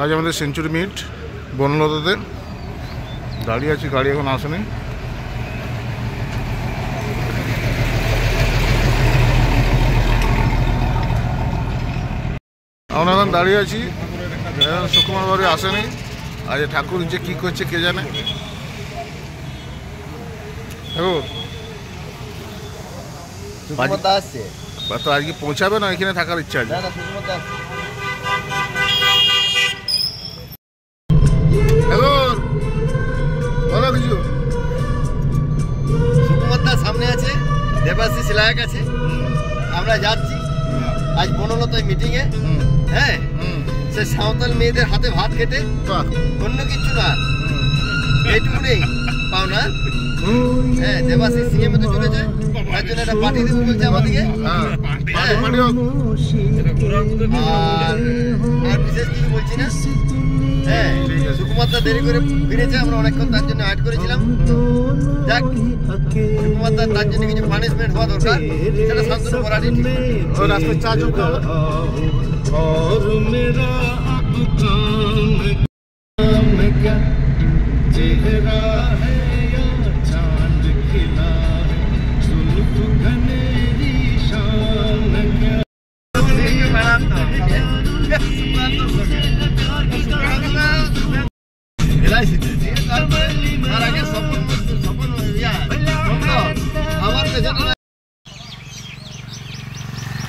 আজ আমাদের century meet বনলতাতে দাঁড়িয়ে আছি, গাড়ি এখন আসেনি। আমরা এখন দাঁড়িয়ে আছি, সুকুমার বাড়ি আসেনি। আজ ঠাকুর যে কি করছে কে জানে। তো আজকে পৌঁছাবে না, এখানে থাকার ইচ্ছা আছে। সামনে আছে দেবাশিস লায়ক আছে, আমরা যাচ্ছি আজ বনলতায় মিটিং এ। হ্যাঁ, সে সাঁওতাল মেয়েদের হাতে ভাত খেতে, অন্য কিছু না, এইটুকু নেই পাওনা। হ্যাঁ, দেবাশিস সিএম এ তো চলেছে, তার জন্য একটা পার্টি দেবো বলছে আমাদেরকে। আর বিশেষ কিছু বলছি না। হ্যাঁ, সুকুমারদা দেরি করে ফিরেছে, আমরা অনেকক্ষণ তার জন্য ওয়েট করেছিলাম। যাক, সুকুমারদা তার জন্য কিছু পানিশমেন্ট হওয়া দরকার, সেটা শান্তনু করারই ঠিক। রাস্তায় চা যোগ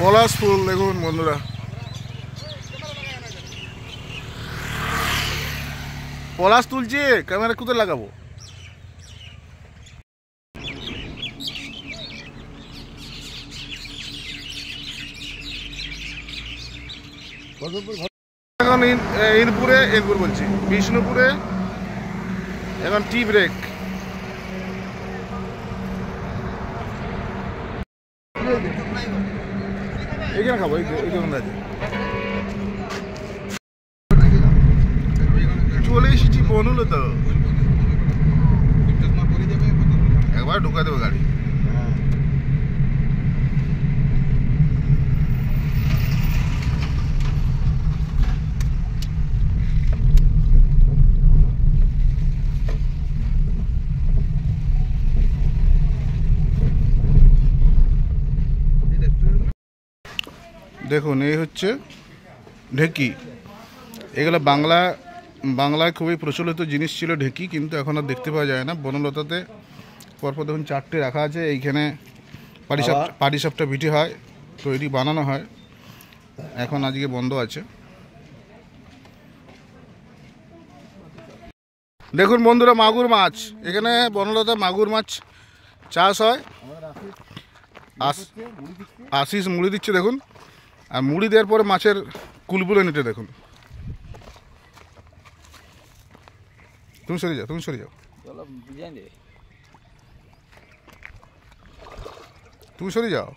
পলাশ ফুল দেখুন বন্ধুরা, পলাশ তুলছে। ক্যামেরা কোথায় লাগাবো? এখন ইনপুর বলছি, বিষ্ণুপুরে এখন টি ব্রেক। এইখানে খাবো, এই দোকান আছে। চলে এসেছি বনলতা, একবার ঢুকা দেবো গাড়ি। দেখুন, এই হচ্ছে ঢেকি। এগুলো বাংলায় খুবই প্রচলিত জিনিস ছিল ঢেকি, কিন্তু এখন আর দেখতে পাওয়া যায় না। বনলতাতে পরপর দেখুন 4টে রাখা আছে। এইখানে পাটিসাপটা ভিটি হয়, তৈরি বানানো হয়। এখন আজকে বন্ধ আছে। দেখুন বন্ধুরা, মাগুর মাছ, এখানে বনলতা মাগুর মাছ চাষ হয়। আশিস মুড়ি দিচ্ছে দেখুন, আর মুড়ি দেওয়ার পরে মাছের কুলবুলে নেটে দেখুন। তুমি সরে যাও, তুমি সরে যাও, তুমি সরে যাও।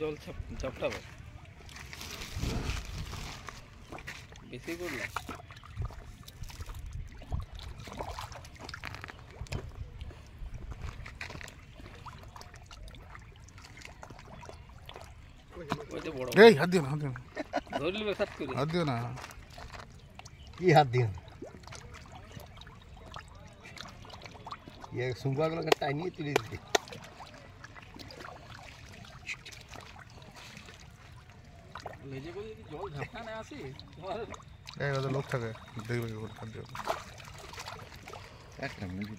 জল চাপটাবে বেশি করলে এই হাত দিও না, হাত দিও না, হাত দিও না। কি হাত দিও? সুঙ্গুলো টাইনিয়ে তুলে দিতে। লোক থাকে, দেখবে হাত দিও। একটা মিনিট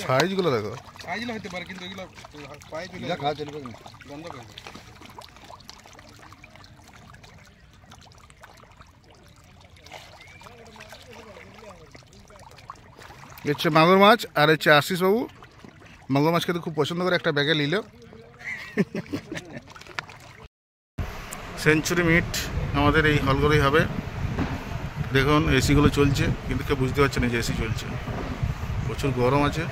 সাইজগুলো দেখো, সাইজগুলো হতে পারে, কিন্তু এগুলো পায়ে চলে খাওয়া চলবে না, বন্ধ করে। হচ্ছে মাগুর মাছ, আর হচ্ছে আশিস বাবু মাগুর মাছ খেতে খুব পছন্দ করে, একটা ব্যাগে নিল। সেঞ্চুরি মিট আমাদের এই হলঘরেই হবে। দেখুন এসিগুলো চলছে, কিন্তু কেউ বুঝতে পারছে না যে এসি চলছে। প্রচুর গরম আছে,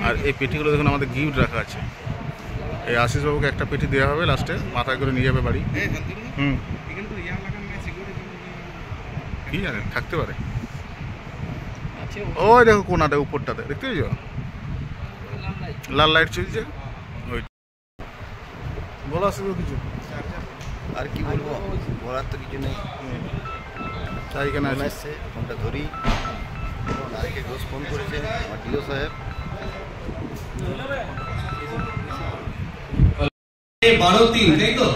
আর এই পেটিগুলো দেখুন আমাদের গিফট রাখা আছে। এই আশিসবাবুকে একটা পেটি দেওয়া হবে, লাস্টে মাথায় করে নিয়ে যাবে বাড়ি। হুম, কি জানে থাকতে পারে। ওই দেখো কোনাটা উপরটাতে দেখতে পেয়েছো, লাল লাইট চলছে। ওই বলো আশিসবাবু কিছু। আর কি বলবো, বলার তো কিছু নেই। তাই কেন ফোন আসছে, ফোনটা ধরি। আরেকে ঘোষ ফোন করেছে, আমার ডিও সাহেব। 12-3 তাই তো?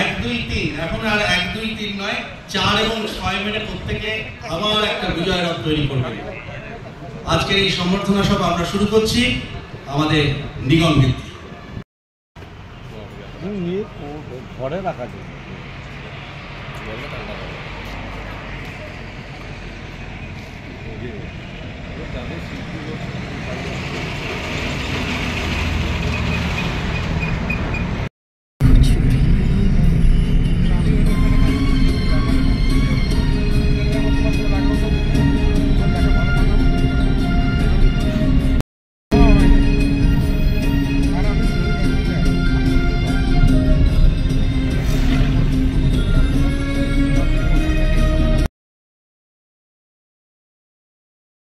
1-2-3 এখন আর 1-2-3 নয়, 4 এবং 6 মিনিটে প্রত্যেকে আবার একটা বিজয় রথ তৈরি করবে। আজকের এই সম্বর্ধনা সভা আমরা শুরু করছি আমাদের নিগম ভিত্তি। ঘরে রাখা যায়।